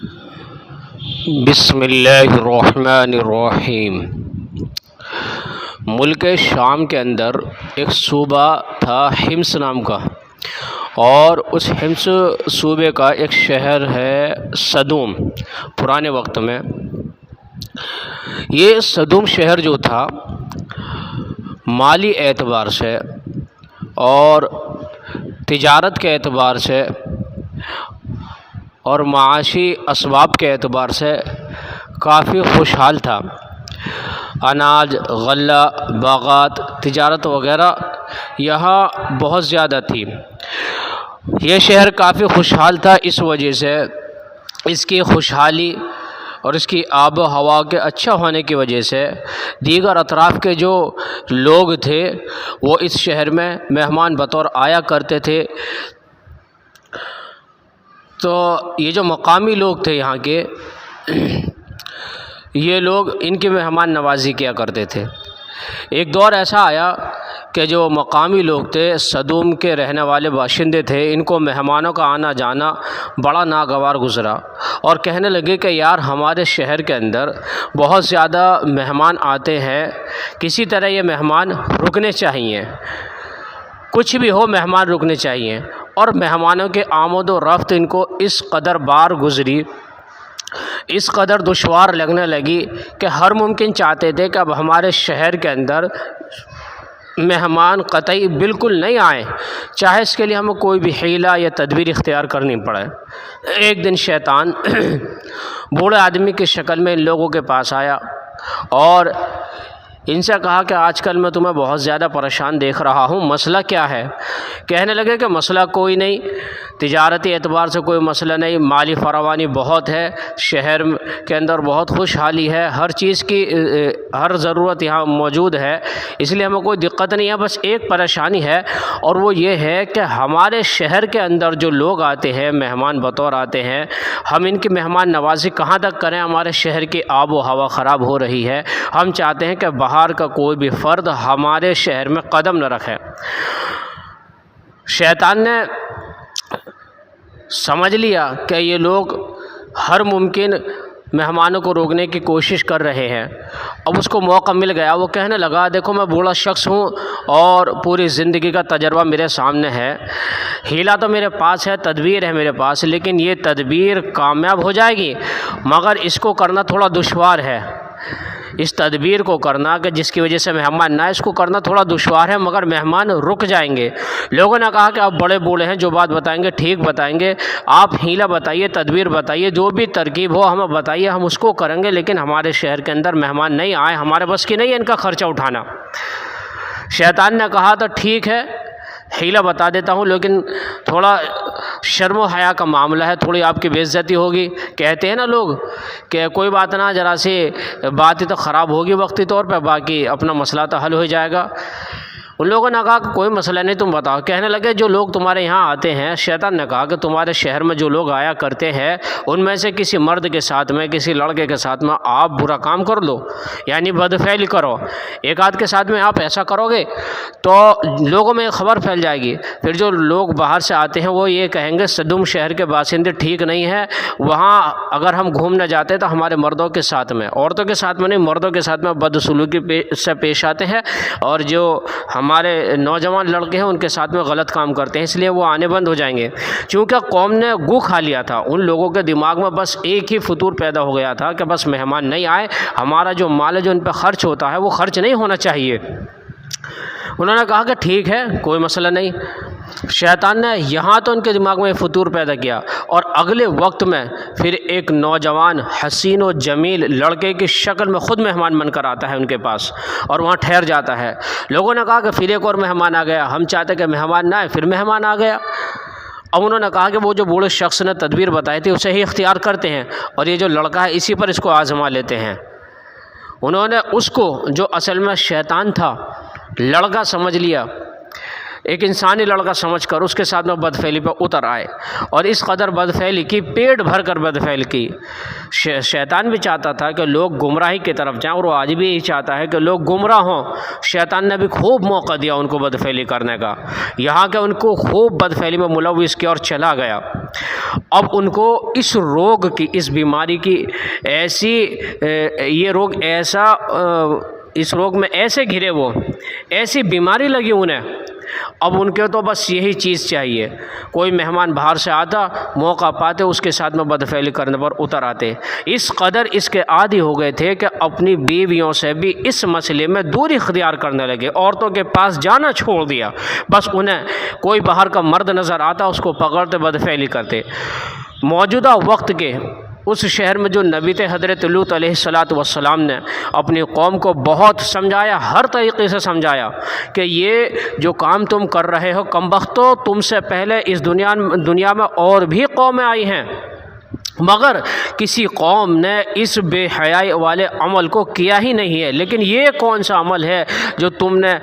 بسم اللہ الرحمن الرحیم۔ ملک شام کے اندر ایک صوبہ تھا حمص نام کا، اور اس حمص صوبے کا ایک شہر ہے صدوم۔ پرانے وقت میں یہ صدوم شہر جو تھا مالی اعتبار سے اور تجارت کے اعتبار سے اور معاشی اسباب کے اعتبار سے کافی خوشحال تھا۔ اناج، غلہ، باغات، تجارت وغیرہ یہاں بہت زیادہ تھی۔ یہ شہر کافی خوشحال تھا، اس وجہ سے اس کی خوشحالی اور اس کی آب و ہوا کے اچھا ہونے کی وجہ سے دیگر اطراف کے جو لوگ تھے وہ اس شہر میں مہمان بطور آیا کرتے تھے۔ تو یہ جو مقامی لوگ تھے یہاں کے، یہ لوگ ان کی مہمان نوازی کیا کرتے تھے۔ ایک دور ایسا آیا کہ جو مقامی لوگ تھے، صدوم کے رہنے والے باشندے تھے، ان کو مہمانوں کا آنا جانا بڑا ناگوار گزرا، اور کہنے لگے کہ یار ہمارے شہر کے اندر بہت زیادہ مہمان آتے ہیں، کسی طرح یہ مہمان رکنے چاہیے، کچھ بھی ہو مہمان رکنے چاہیے۔ اور مہمانوں کے آمد و رفت ان کو اس قدر بار گزری، اس قدر دشوار لگنے لگی کہ ہر ممکن چاہتے تھے کہ اب ہمارے شہر کے اندر مہمان قطعی بالکل نہیں آئیں، چاہے اس کے لیے ہمیں کوئی بھی حیلہ یا تدبیر اختیار کرنی پڑے۔ ایک دن شیطان بوڑھے آدمی کی شکل میں ان لوگوں کے پاس آیا اور ان سے کہا کہ آج کل میں تمہیں بہت زیادہ پریشان دیکھ رہا ہوں، مسئلہ کیا ہے؟ کہنے لگے کہ مسئلہ کوئی نہیں، تجارتی اعتبار سے کوئی مسئلہ نہیں، مالی فراوانی بہت ہے، شہر کے اندر بہت خوشحالی ہے، ہر چیز کی ہر ضرورت یہاں موجود ہے، اس لیے ہمیں کوئی دقت نہیں ہے، بس ایک پریشانی ہے، اور وہ یہ ہے کہ ہمارے شہر کے اندر جو لوگ آتے ہیں مہمان بطور آتے ہیں، ہم ان کی مہمان نوازی کہاں تک کریں؟ ہمارے شہر کی آب و ہوا خراب ہو رہی ہے، ہم چاہتے ہیں کہ باہر کا کوئی بھی فرد ہمارے شہر میں قدم نہ رکھے۔ شیطان نے سمجھ لیا کہ یہ لوگ ہر ممکن مہمانوں کو روکنے کی کوشش کر رہے ہیں، اب اس کو موقع مل گیا۔ وہ کہنے لگا دیکھو میں بوڑھا شخص ہوں اور پوری زندگی کا تجربہ میرے سامنے ہے، ہیلا تو میرے پاس ہے، تدبیر ہے میرے پاس، لیکن یہ تدبیر کامیاب ہو جائے گی، مگر اس کو کرنا تھوڑا دشوار ہے۔ اس تدبیر کو کرنا کہ جس کی وجہ سے مہمان نہ، اس کو کرنا تھوڑا دشوار ہے، مگر مہمان رک جائیں گے۔ لوگوں نے کہا کہ آپ بڑے بوڑھے ہیں، جو بات بتائیں گے ٹھیک بتائیں گے، آپ حیلہ بتائیے، تدبیر بتائیے، جو بھی ترکیب ہو ہمیں بتائیے، ہم اس کو کریں گے، لیکن ہمارے شہر کے اندر مہمان نہیں آئے، ہمارے بس کی نہیں ہے ان کا خرچہ اٹھانا۔ شیطان نے کہا تو ٹھیک ہے، حیلہ بتا دیتا ہوں، لیکن تھوڑا شرم و حیا کا معاملہ ہے، تھوڑی آپ کی بے عزتی ہوگی۔ کہتے ہیں نا لوگ کہ کوئی بات نہ، ذرا سی بات ہی تو خراب ہوگی وقتی طور پہ، باقی اپنا مسئلہ تو حل ہو جائے گا۔ ان لوگوں نے کہا کہ کوئی مسئلہ نہیں، تم بتاؤ۔ کہنے لگے جو لوگ تمہارے یہاں آتے ہیں، شیطان نے کہا کہ تمہارے شہر میں جو لوگ آیا کرتے ہیں ان میں سے کسی مرد کے ساتھ میں، کسی لڑکے کے ساتھ میں آپ برا کام کر لو، یعنی بدفعلی کرو، ایک آدھ کے ساتھ میں آپ ایسا کرو گے تو لوگوں میں خبر پھیل جائے گی، پھر جو لوگ باہر سے آتے ہیں وہ یہ کہیں گے صدوم شہر کے باشندے ٹھیک نہیں ہیں، وہاں اگر ہم گھومنے جاتے تو ہمارے مردوں کے ساتھ میں، عورتوں کے ساتھ میں نہیں، مردوں کے ساتھ میں بدسلوکی سے پیش آتے ہیں، اور جو ہمارے نوجوان لڑکے ہیں ان کے ساتھ میں غلط کام کرتے ہیں، اس لیے وہ آنے بند ہو جائیں گے۔ چونکہ قوم نے گو کھا لیا تھا، ان لوگوں کے دماغ میں بس ایک ہی فطور پیدا ہو گیا تھا کہ بس مہمان نہیں آئے، ہمارا جو مال ہے جو ان پہ خرچ ہوتا ہے وہ خرچ نہیں ہونا چاہیے۔ انہوں نے کہا کہ ٹھیک ہے، کوئی مسئلہ نہیں۔ شیطان نے یہاں تو ان کے دماغ میں فطور پیدا کیا، اور اگلے وقت میں پھر ایک نوجوان حسین و جمیل لڑکے کی شکل میں خود مہمان بن کر آتا ہے ان کے پاس، اور وہاں ٹھہر جاتا ہے۔ لوگوں نے کہا کہ پھر ایک اور مہمان آ گیا، ہم چاہتے کہ مہمان نہ آئے، پھر مہمان آ گیا۔ اب انہوں نے کہا کہ وہ جو بوڑھے شخص نے تدبیر بتائی تھی اسے ہی اختیار کرتے ہیں، اور یہ جو لڑکا ہے اسی پر اس کو آزما لیتے ہیں۔ انہوں نے اس کو جو اصل میں شیطان تھا لڑکا سمجھ لیا، ایک انسانی لڑکا سمجھ کر اس کے ساتھ میں بدفعلی پہ اتر آئے اور اس قدر بدفعلی کی، پیٹ بھر کر بدفعلی کی۔ شیطان بھی چاہتا تھا کہ لوگ گمراہی کی طرف جائیں، اور وہ آج بھی یہی چاہتا ہے کہ لوگ گمراہ ہوں۔ شیطان نے بھی خوب موقع دیا ان کو بدفعلی کرنے کا، یہاں کہ ان کو خوب بدفعلی میں ملوث کیا اور چلا گیا۔ اب ان کو اس روگ کی، اس بیماری کی ایسی، یہ روگ ایسا، اس روگ میں ایسے گھرے، وہ ایسی بیماری لگی انہیں۔ اب ان کے تو بس یہی چیز چاہیے، کوئی مہمان باہر سے آتا، موقع پاتے اس کے ساتھ میں بدفعلی کرنے پر اتر آتے۔ اس قدر اس کے عادی ہو گئے تھے کہ اپنی بیویوں سے بھی اس مسئلے میں دوری اختیار کرنے لگے، عورتوں کے پاس جانا چھوڑ دیا۔ بس انہیں کوئی باہر کا مرد نظر آتا، اس کو پکڑتے بدفعلی کرتے۔ موجودہ وقت کے اس شہر میں جو نبی تھے حضرت لوط علیہ السلام نے اپنی قوم کو بہت سمجھایا، ہر طریقے سے سمجھایا کہ یہ جو کام تم کر رہے ہو کمبختو، تم سے پہلے اس دنیا میں اور بھی قومیں آئی ہیں، مگر کسی قوم نے اس بے حیائی والے عمل کو کیا ہی نہیں ہے، لیکن یہ کون سا عمل ہے جو تم نے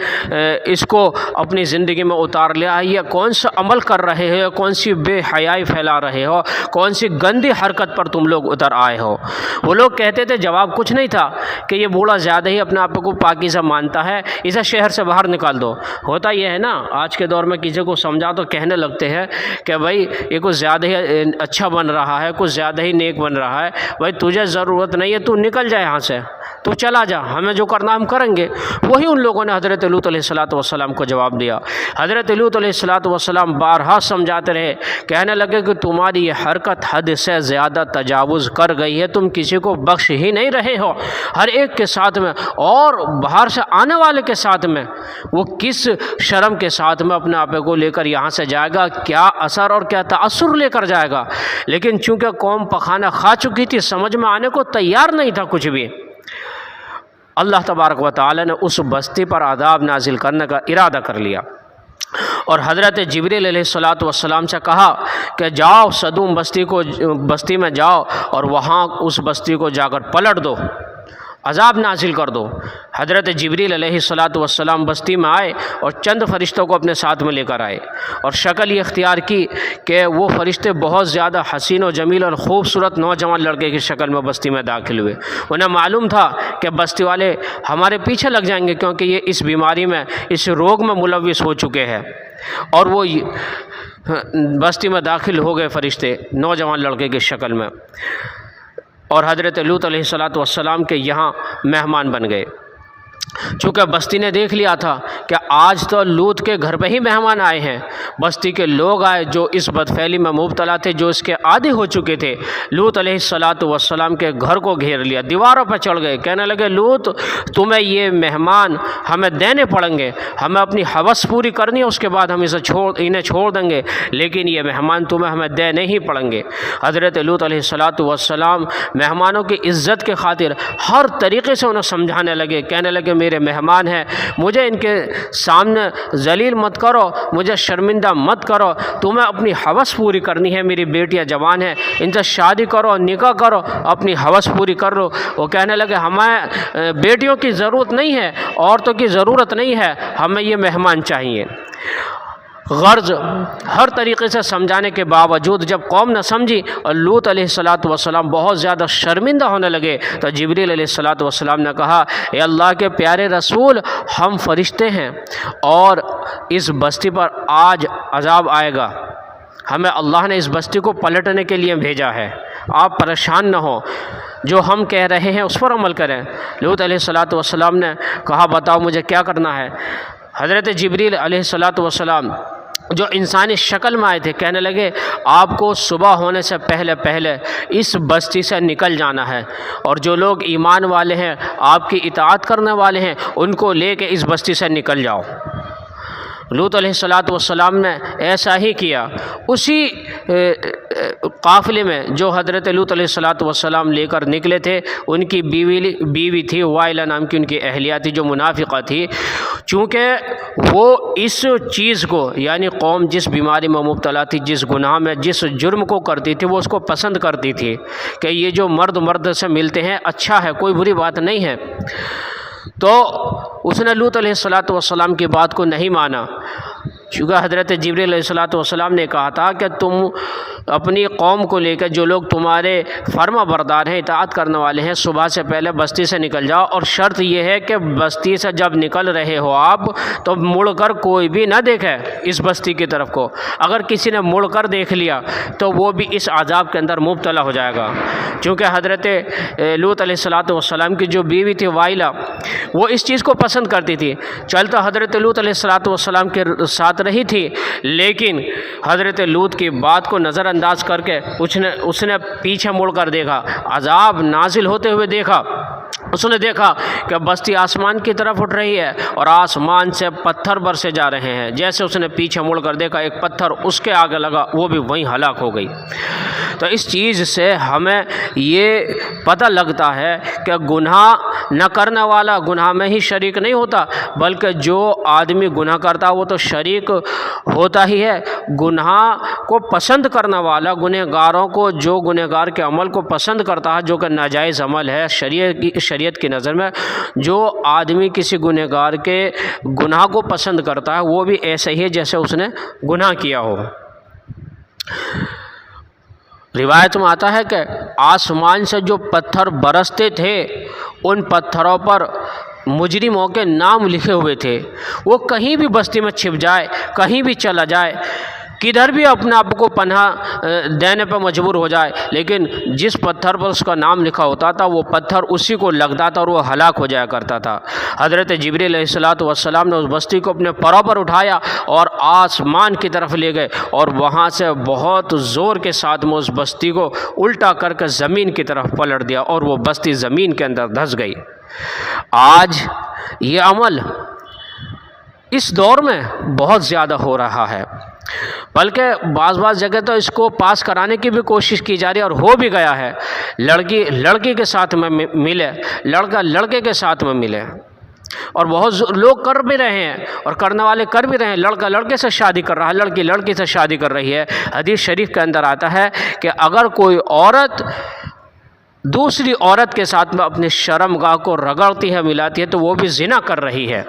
اس کو اپنی زندگی میں اتار لیا ہے؟ یہ کون سا عمل کر رہے ہو؟ کون سی بے حیائی پھیلا رہے ہو؟ کون سی گندی حرکت پر تم لوگ اتر آئے ہو؟ وہ لوگ کہتے تھے، جواب کچھ نہیں تھا کہ یہ بوڑھا زیادہ ہی اپنے آپ کو پاکیزہ مانتا ہے، اسے شہر سے باہر نکال دو۔ ہوتا یہ ہے نا، آج کے دور میں کسی کو سمجھا تو کہنے لگتے ہیں کہ بھائی یہ کچھ زیادہ ہی اچھا بن رہا ہے، کچھ زیادہ ہی نیک بن رہا ہے، بھائی تجھے ضرورت نہیں ہے، تو نکل جائے یہاں سے، تو چلا جا، ہمیں جو کرنا ہم کریں گے۔ وہی ان لوگوں نے حضرت لوط علیہ السلام کو جواب دیا۔ حضرت لوط علیہ السلام بارہا سمجھاتے رہے، کہنے لگے کہ تمہاری یہ حرکت حد سے زیادہ تجاوز کر گئی ہے، تم کسی کو بخش ہی نہیں رہے ہو، ہر ایک کے ساتھ میں، اور باہر سے آنے والے کے ساتھ میں، وہ کس شرم کے ساتھ میں اپنے آپ کو لے کر یہاں سے جائے گا، کیا اثر اور کیا تاثر لے کر جائے گا؟ لیکن چونکہ قوم پخانہ کھا چکی تھی، سمجھ میں آنے کو تیار نہیں تھا کچھ بھی، اللہ تبارک و تعالی نے اس بستی پر عذاب نازل کرنے کا ارادہ کر لیا، اور حضرت جبریل علیہ السلام سے کہا کہ جاؤ صدوم بستی میں جاؤ اور وہاں اس بستی کو جا کر پلٹ دو، عذاب نازل کر دو۔ حضرت جبریل علیہ السلام بستی میں آئے اور چند فرشتوں کو اپنے ساتھ میں لے کر آئے، اور شکل یہ اختیار کی کہ وہ فرشتے بہت زیادہ حسین و جمیل اور خوبصورت نوجوان لڑکے کی شکل میں بستی میں داخل ہوئے۔ انہیں معلوم تھا کہ بستی والے ہمارے پیچھے لگ جائیں گے، کیونکہ یہ اس بیماری میں، اس روگ میں ملوث ہو چکے ہیں، اور وہ بستی میں داخل ہو گئے فرشتے نوجوان لڑکے کی شکل میں، اور حضرت لوط علیہ السلام کے یہاں مہمان بن گئے۔ چونکہ بستی نے دیکھ لیا تھا کہ آج تو لوط کے گھر پہ ہی مہمان آئے ہیں، بستی کے لوگ آئے جو اس بدفعلی میں مبتلا تھے، جو اس کے عادی ہو چکے تھے، لوط علیہ السلام کے گھر کو گھیر لیا، دیواروں پہ چڑھ گئے، کہنے لگے لوط تمہیں یہ مہمان ہمیں دینے پڑیں گے، ہمیں اپنی ہوس پوری کرنی ہے، اس کے بعد ہم انہیں چھوڑ دیں گے، لیکن یہ مہمان تمہیں ہمیں دینے ہی پڑیں گے۔ حضرت لوط علیہ السلام مہمانوں کی عزت کے خاطر ہر طریقے سے انہیں سمجھانے لگے، کہنے لگے میرے مہمان ہیں، مجھے ان کے سامنے ذلیل مت کرو، مجھے شرمندہ مت کرو، تمہیں اپنی ہوس پوری کرنی ہے، میری بیٹیاں جوان ہیں، ان سے شادی کرو، نکاح کرو، اپنی ہوس پوری کر لو۔ وہ کہنے لگے ہمیں بیٹیوں کی ضرورت نہیں ہے، عورتوں کی ضرورت نہیں ہے، ہمیں یہ مہمان چاہیے۔ غرض ہر طریقے سے سمجھانے کے باوجود جب قوم نہ سمجھی اور لوط علیہ السلام بہت زیادہ شرمندہ ہونے لگے، تو جبریل علیہ السلام نے کہا، اے اللہ کے پیارے رسول، ہم فرشتے ہیں اور اس بستی پر آج عذاب آئے گا، ہمیں اللہ نے اس بستی کو پلٹنے کے لیے بھیجا ہے، آپ پریشان نہ ہوں، جو ہم کہہ رہے ہیں اس پر عمل کریں۔ لوط علیہ السلام نے کہا بتاؤ مجھے کیا کرنا ہے۔ حضرت جبریل علیہ السلام جو انسانی شکل میں آئے تھے کہنے لگے آپ کو صبح ہونے سے پہلے اس بستی سے نکل جانا ہے، اور جو لوگ ایمان والے ہیں، آپ کی اطاعت کرنے والے ہیں، ان کو لے کے اس بستی سے نکل جاؤ۔ لوط علیہ السلام نے ایسا ہی کیا۔ اسی قافلے میں جو حضرت لوط علیہ السلام لے کر نکلے تھے، ان کی بیوی تھی وائلہ نام کی، ان کی اہلیہ تھی جو منافقہ تھی۔ چونکہ وہ اس چیز کو، یعنی قوم جس بیماری میں مبتلا تھی، جس گناہ میں، جس جرم کو کرتی تھی، وہ اس کو پسند کرتی تھی کہ یہ جو مرد سے ملتے ہیں اچھا ہے، کوئی بری بات نہیں ہے۔ تو اس نے لوط علیہ السلام کی بات کو نہیں مانا، چونکہ حضرت جبریل علیہ السلام نے کہا تھا کہ تم اپنی قوم کو لے کر، جو لوگ تمہارے فرما بردار ہیں، اطاعت کرنے والے ہیں، صبح سے پہلے بستی سے نکل جاؤ، اور شرط یہ ہے کہ بستی سے جب نکل رہے ہو آپ تو مڑ کر کوئی بھی نہ دیکھے اس بستی کی طرف کو۔ اگر کسی نے مڑ کر دیکھ لیا تو وہ بھی اس عذاب کے اندر مبتلا ہو جائے گا۔ چونکہ حضرت لوط علیہ السلام کی جو بیوی تھی وائلہ، وہ اس چیز کو پسند کرتی تھی، چلتا حضرت لوط علیہ السلام کے ساتھ رہی تھی، لیکن حضرت لوط کی بات کو نظر انداز کر کے اس نے پیچھے مڑ کر دیکھا، عذاب نازل ہوتے ہوئے دیکھا۔ اس نے دیکھا کہ بستی آسمان کی طرف اٹھ رہی ہے اور آسمان سے پتھر برسے جا رہے ہیں۔ جیسے اس نے پیچھے مڑ کر دیکھا، ایک پتھر اس کے آگے لگا، وہ بھی وہیں ہلاک ہو گئی۔ تو اس چیز سے ہمیں یہ پتہ لگتا ہے کہ گناہ نہ کرنے والا گناہ میں ہی شریک نہیں ہوتا، بلکہ جو آدمی گناہ کرتا وہ تو شریک ہوتا ہی ہے۔ گناہ کو پسند کرنے والا، گنہگاروں کو، جو گنہگار کے عمل کو پسند کرتا ہے، جو کہ ناجائز عمل ہے شریعت کی نظر میں، جو آدمی کسی گنہگار کے گناہ کو پسند کرتا ہے وہ بھی ایسے ہی ہے جیسے اس نے گناہ کیا ہو۔ روایت میں آتا ہے کہ آسمان سے جو پتھر برستے تھے ان پتھروں پر مجرموں کے نام لکھے ہوئے تھے۔ وہ کہیں بھی بستی میں چھپ جائے، کہیں بھی چلا جائے، کدھر بھی اپنے آپ کو پناہ دینے پر مجبور ہو جائے، لیکن جس پتھر پر اس کا نام لکھا ہوتا تھا وہ پتھر اسی کو لگتا تھا اور وہ ہلاک ہو جایا کرتا تھا۔ حضرت جبریل علیہ السلام نے اس بستی کو اپنے پروں پر اٹھایا اور آسمان کی طرف لے گئے، اور وہاں سے بہت زور کے ساتھ میں اس بستی کو الٹا کر کے زمین کی طرف پلٹ دیا، اور وہ بستی زمین کے اندر دھس گئی۔ آج یہ عمل اس دور میں بہت زیادہ ہو رہا ہے، بلکہ بعض جگہ تو اس کو پاس کرانے کی بھی کوشش کی جا رہی ہے اور ہو بھی گیا ہے۔ لڑکی لڑکی کے ساتھ میں ملے، لڑکا لڑکے کے ساتھ میں ملے، اور بہت لوگ کر بھی رہے ہیں اور کرنے والے کر بھی رہے ہیں۔ لڑکا لڑکے سے شادی کر رہا ہے، لڑکی لڑکی سے شادی کر رہی ہے۔ حدیث شریف کے اندر آتا ہے کہ اگر کوئی عورت دوسری عورت کے ساتھ میں اپنی شرمگاہ کو رگڑتی ہے، ملاتی ہے، تو وہ بھی زنا کر رہی ہے۔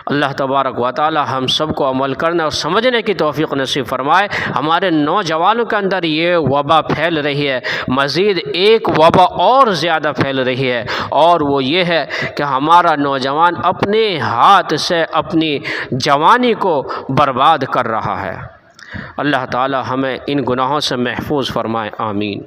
اللہ تبارک و تعالی ہم سب کو عمل کرنے اور سمجھنے کی توفیق نصیب فرمائے۔ ہمارے نوجوانوں کے اندر یہ وبا پھیل رہی ہے، مزید ایک وبا اور زیادہ پھیل رہی ہے، اور وہ یہ ہے کہ ہمارا نوجوان اپنے ہاتھ سے اپنی جوانی کو برباد کر رہا ہے۔ اللہ تعالی ہمیں ان گناہوں سے محفوظ فرمائے، آمین۔